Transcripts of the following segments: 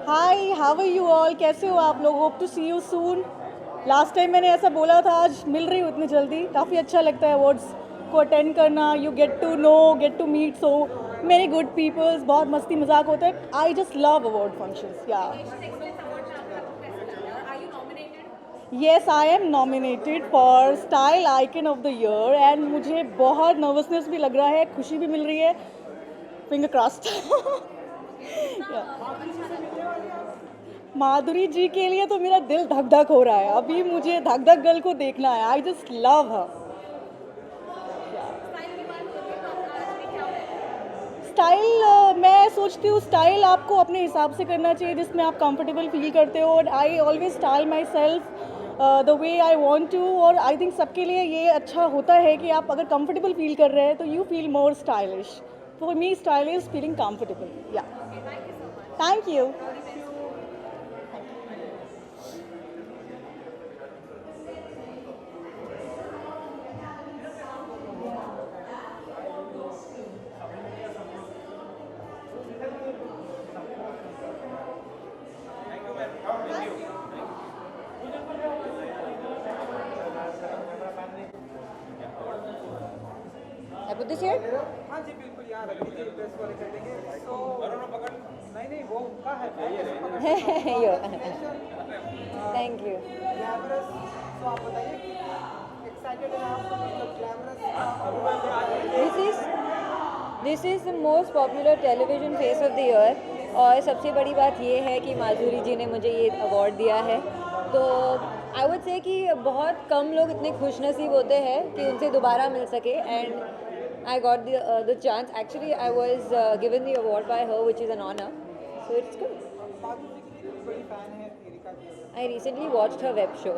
Hi, how are you all? कैसे हो आप लोग? Hope to see you soon. Last time मैंने ऐसा बोला था, आज मिल रही हूँ इतनी जल्दी। काफ़ी अच्छा लगता है अवार्ड्स को अटेंड करना। You get to know, get to meet so many good peoples. बहुत मस्ती मजाक होता है। I just love award functions. Yeah yes, I am nominated for style icon of the year and मुझे बहुत नर्वसनेस भी लग रहा है, खुशी भी मिल रही है। Finger crossed. माधुरी जी के लिए तो मेरा दिल धक धक हो रहा है। अभी मुझे धक धक गर्ल को देखना है। I just love her. Style मैं सोचती हूँ स्टाइल आपको अपने हिसाब से करना चाहिए जिसमें आप कंफर्टेबल फील करते हो। और I always style myself the way I want to. और आई थिंक सबके लिए ये अच्छा होता है कि आप अगर कंफर्टेबल फील कर रहे हैं तो you feel more stylish. For me style is feeling comfortable. Yeah thank you. I put this here? हाँ जी बिल्कुल, यहाँ रख दीजिए, प्रेस वाले कर देंगे। सो नहीं नहीं, वो उनका है। Yo. Thank you. ग्लैमरस। सो आप बताइए कि एक्साइटेड हैं आप, मतलब glamorous. This is the most popular television face of the year. और सबसे बड़ी बात ये है कि माधुरी जी ने मुझे ये अवार्ड दिया है। तो आई वुड से कि बहुत कम लोग इतने खुशनसीब होते हैं कि उनसे दोबारा मिल सके and I got the chance. Actually, I was given the award by her, which is an honor. So it's good. माधुरी जी की बड़ी फैन है एरिका की। I recently watched her web show.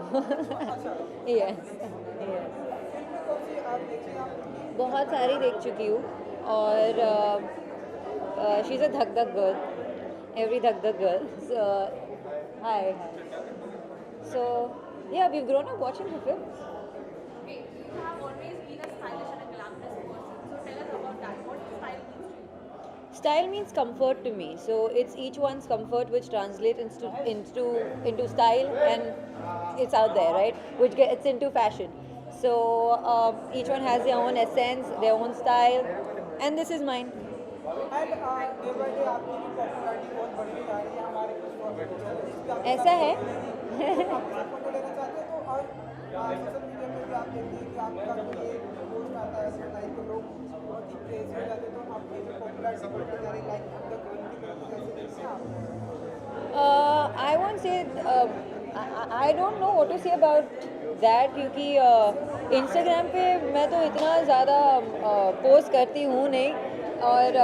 Yes. Yes. कौन सी आप देखें आप? बहुत सारी देख चुकी हूँ और शी इज़ अ धक धक गर्ल. Every धक धक girl. So, hi. So, yeah, we've grown up watching her films. Okay, you have always been a stylish and a glamorous person. So tell us about that. What does style mean to you? Style means comfort to me, so it's each one's comfort which translates into style, and it's out there, right? Which gets into fashion. So each one has their own essence, their own style, and this is mine. And day by day आपकी भी popularity बहुत बढ़ती जा रही है। हमारे कुछ ऐसा है? फोटो लेना चाहते हैं तो, और सोशल मीडिया पे भी आप देखते हैं कि आपका कोई एक पोस्ट आता है ऐसे लाइक तो लोग बहुत ही क्रेज हो जाते हैं। तो आपकी जो पॉपुलैरिटी बढ़ती जा रही है लाइक द गर्ल की तरफ, कैसे देखते हैं आप? I won't say. I don't know what to say about that क्योंकि Instagram पे मैं तो इतना ज़्यादा पोस्ट करती हूँ नहीं और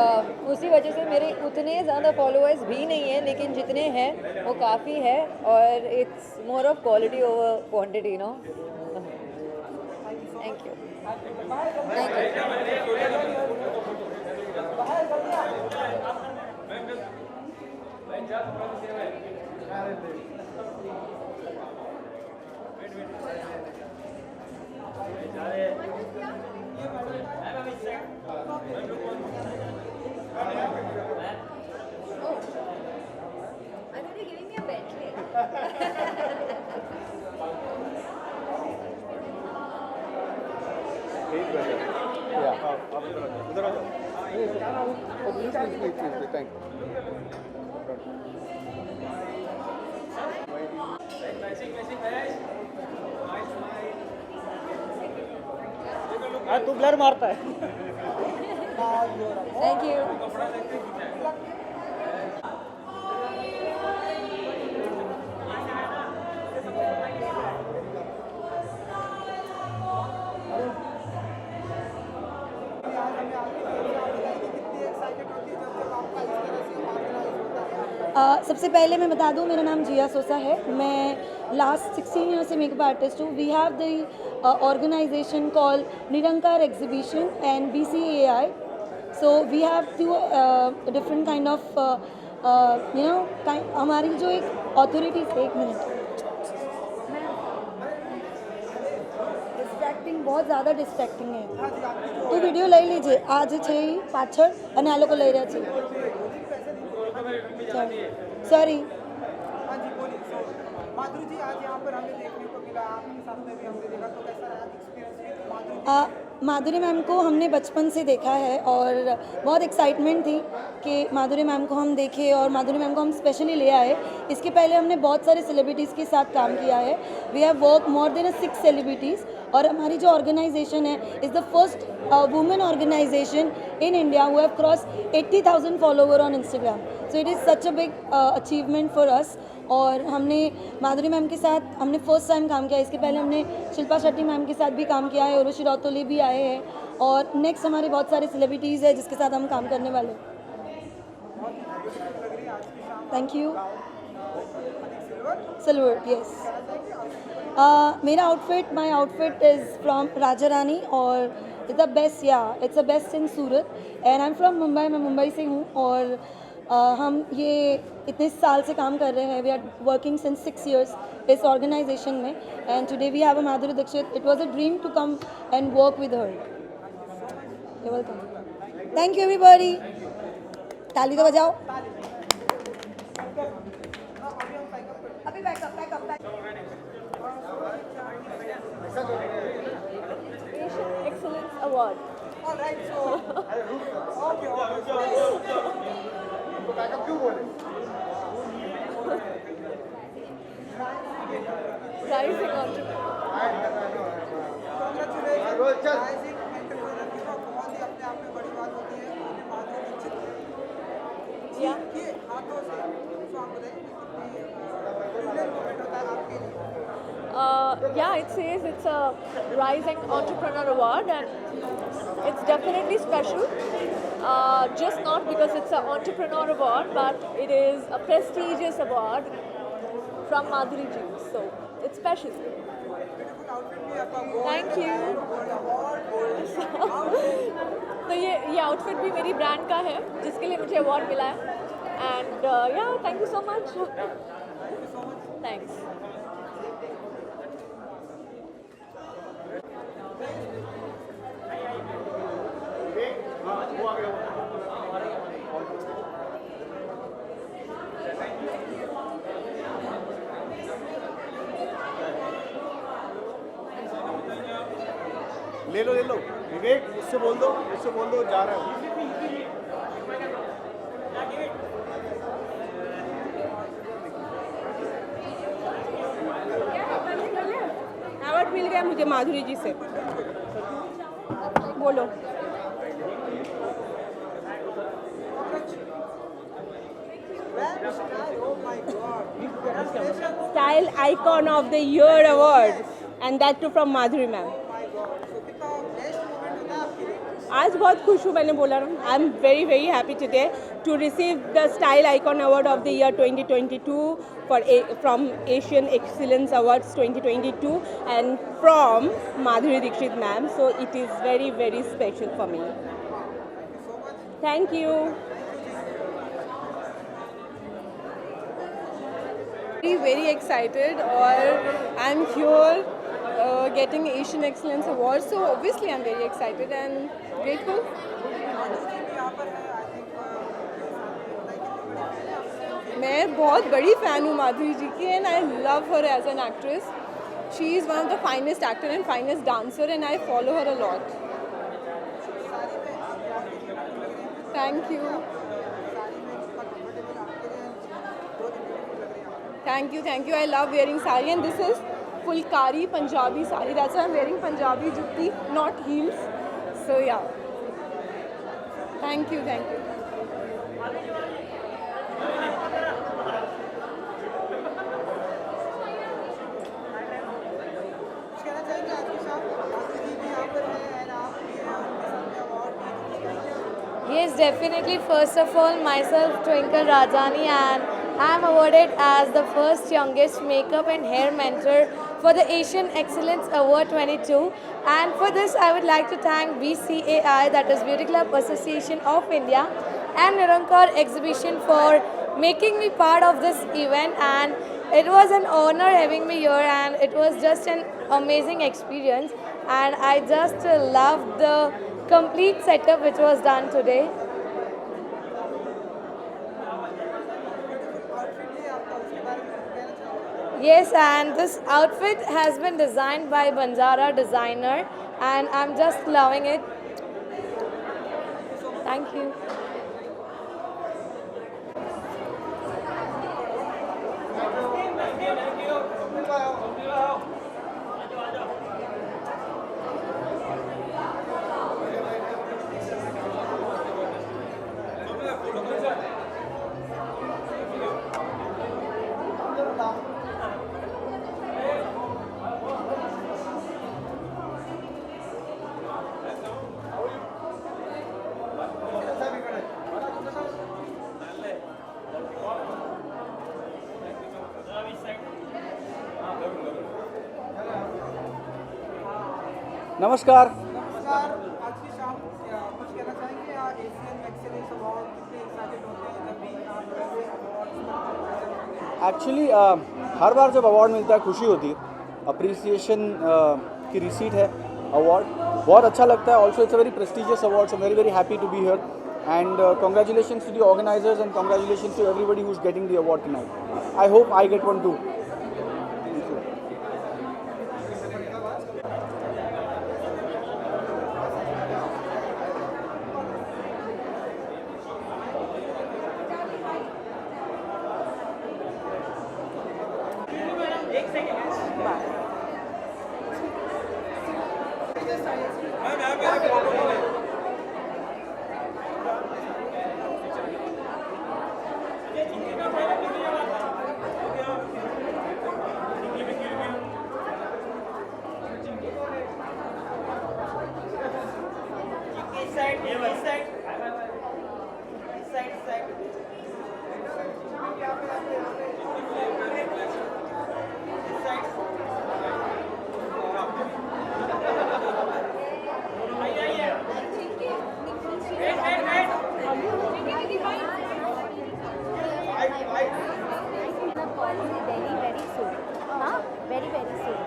उसी वजह से मेरे उतने ज़्यादा फॉलोअर्स भी नहीं हैं, लेकिन जितने हैं वो काफ़ी है और it's more of quality over quantity, no. Thank you. I thought you're giving me a Bentley. तू ब्लर मारता है। Thank you. सबसे पहले मैं बता दूं, मेरा नाम जिया सोसा है। मैं लास्ट 16 ईयर से मेकअप आर्टिस्ट हूँ। We have the organisation call Nirankar exhibition and BCAI. So we have two different kind of हमारी जो एक ऑथोरिटी, एक मिनट, डिस्ट्रैक्टिंग, बहुत ज़्यादा डिस्ट्रैक्टिंग है तो वीडियो લઈ લીજે. આજે છે એ પાછળ અને આ લોકો લઈ રહ્યા છે. सॉरी। हाँ जी बोलिए। माधुरी जी आज यहाँ पर हमें देखने को मिला, आपके सामने भी हमने देखा, तो कैसा रहा experience with Madhuri ji? Madhuri ma'am को हमने बचपन से देखा है और बहुत एक्साइटमेंट थी कि माधुरी मैम को हम देखें और माधुरी मैम को हम स्पेशली ले आए। इसके पहले हमने बहुत सारे सेलिब्रिटीज़ के साथ काम किया है। We have work more than 6 celebrities और हमारी जो ऑर्गेनाइजेशन है is the first women organisation in India who have cross 80,000 follower on Instagram. So it is such a big achievement for us. और हमने माधुरी मैम के साथ हमने फर्स्ट टाइम काम किया। इसके पहले हमने शिल्पा शेट्टी मैम के साथ भी काम किया है, उर्वशी रौतोली भी आए हैं और नेक्स्ट हमारे बहुत सारे सेलिब्रिटीज़ हैं जिसके साथ हम काम करने वाले हैं। Thank you. Silver, yes. मेरा outfit, my outfit is from Raja Rani और it's the best, it's the best in Surat and I am from Mumbai. मैं मुंबई से हूँ और हम ये इतने साल से काम कर रहे हैं। We are working since 6 years इस ऑर्गेनाइजेशन में and today we have a Madhuri Dixit. It was a dream to come and work with her. You welcome. Thank you everybody. ताली तो बजाओ। अभी backup. Excellence Award. All right, so okay. Rising entrepreneur. Congratulations. Rising entrepreneur की तो बहुत ही अपने आप में बड़ी बात होती है। उन्हें माधुरी दीक्षित जी के हाथों से, तो आप बताइए कितनी प्रिविलेज मोमेंट होता है आपके लिए? Yeah, it says it's a Rising Entrepreneur Award and it's definitely special. Just not because it's an entrepreneur award, but it is a prestigious award from Madhuri ji. So it's special. Beautiful outfit भी आपका gold Thank you. तो ये outfit भी मेरी brand का है जिसके लिए मुझे अवार्ड मिला है एंड या thank you so much. Thanks. ले लो विवेक, उससे बोल दो जा रहा है। अवार्ड मिल गया मुझे माधुरी जी से। बोलो। Oh my God. Congratulations. Style Icon of the Year award and that too from Madhuri ma'am. Oh my God. So कितना बेस्ट मोमेंट होता है आपके लिए? आज बहुत खुश हूँ, मैंने बोला ना, I am very very happy today to receive the style icon award of the year 2022 from Asian Excellence Awards 2022 and from Madhuri Dixit ma'am. So it is very very special for me. Thank you. Very excited और I'm here getting Asian Excellence Award. So obviously I'm very excited and grateful. मैं बहुत बड़ी fan हूँ माधुरी जी की and I love her as an actress. She is one of the finest actor and finest dancer and I follow her a lot. Thank you. Thank you. I love wearing sari and this is Fulkari Punjabi sari. That's why I'm wearing Punjabi jutti, not heels. So yeah. Thank you. Yes, definitely. First of all, myself, Twinkle Rajani, and I am awarded as the first youngest makeup and hair mentor for the Asian Excellence Award 22. And for this, I would like to thank BCAI, that is Beauty Club Association of India, and Nirankar Exhibition for making me part of this event. And it was an honor having me here, and it was just an amazing experience. And I just loved the complete setup which was done today. Yes, and this outfit has been designed by Banjara designer, and I'm just loving it. Thank you. नमस्कार। नमस्कार, आज की शाम कुछ कहना चाहेंगे Asian excellence award कितने excited होते हैं जब भी अवार्ड एक्चुअली हर बार जब अवार्ड मिलता है खुशी होती है, अप्रिसिएशन की रिसीट है अवार्ड, बहुत अच्छा लगता है। Also it's a very prestigious award, so very happy to be here and congratulations to the organizers and congratulations to everybody who's getting the award tonight. I hope I get one too. Delhi very soon. Huh? Very soon.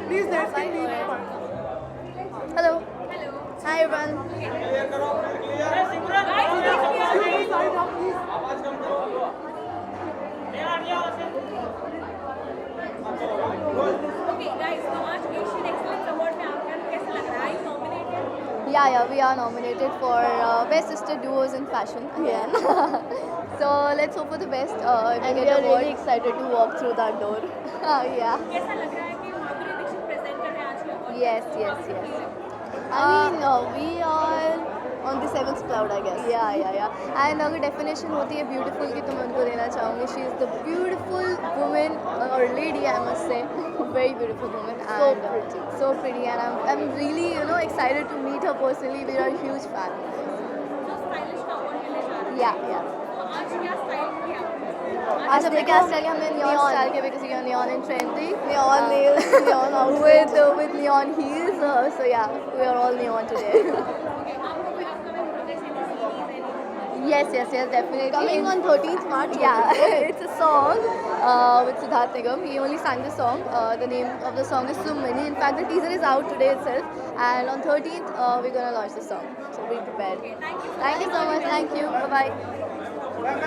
Please let's Hello. Hi everyone. Okay, guys, तो आज Asian excellence award में आपका कैसा लग रहा है? You nominated? Yeah, we are nominated for Best Sister Duos in Fashion again. So let's hope for the best. And we are really excited to walk through that door. Yeah. कैसा लग रहा है कि माधुरी दीक्षित प्रेजेंट कर रहे हैं आज के award? Yes. I mean, we are on the seventh cloud, I guess. Yeah. And अगर definition होती है beautiful की तो मैं उनको देना चाहूँगी. She is the beautiful woman or lady, I must say. Very beautiful woman. So pretty. And I'm really excited to meet her personally. We are a huge fan. जो स्टाइलिश का अवार्ड मिलने जा रहा है। Yeah. तो आज क्या style किया आपने? आज हमने क्या स्टाइल किया? हमने neon स्टाइल किया because we are neon and trendy. Neon nails, neon outfit with neon heels. So yeah, we are all neon today. Okay, आपको कोई upcoming projects any series, anything? Yes, definitely. Coming on 13th March. Yeah, it's a song with Siddharth Nigam. He only sang the song. The name of the song is Sumini. In fact, the teaser is out today itself. And on 13th, we're gonna launch the song. So be prepared. Okay, thank you. Thank you so much. Thank you. Bye bye. Ma'am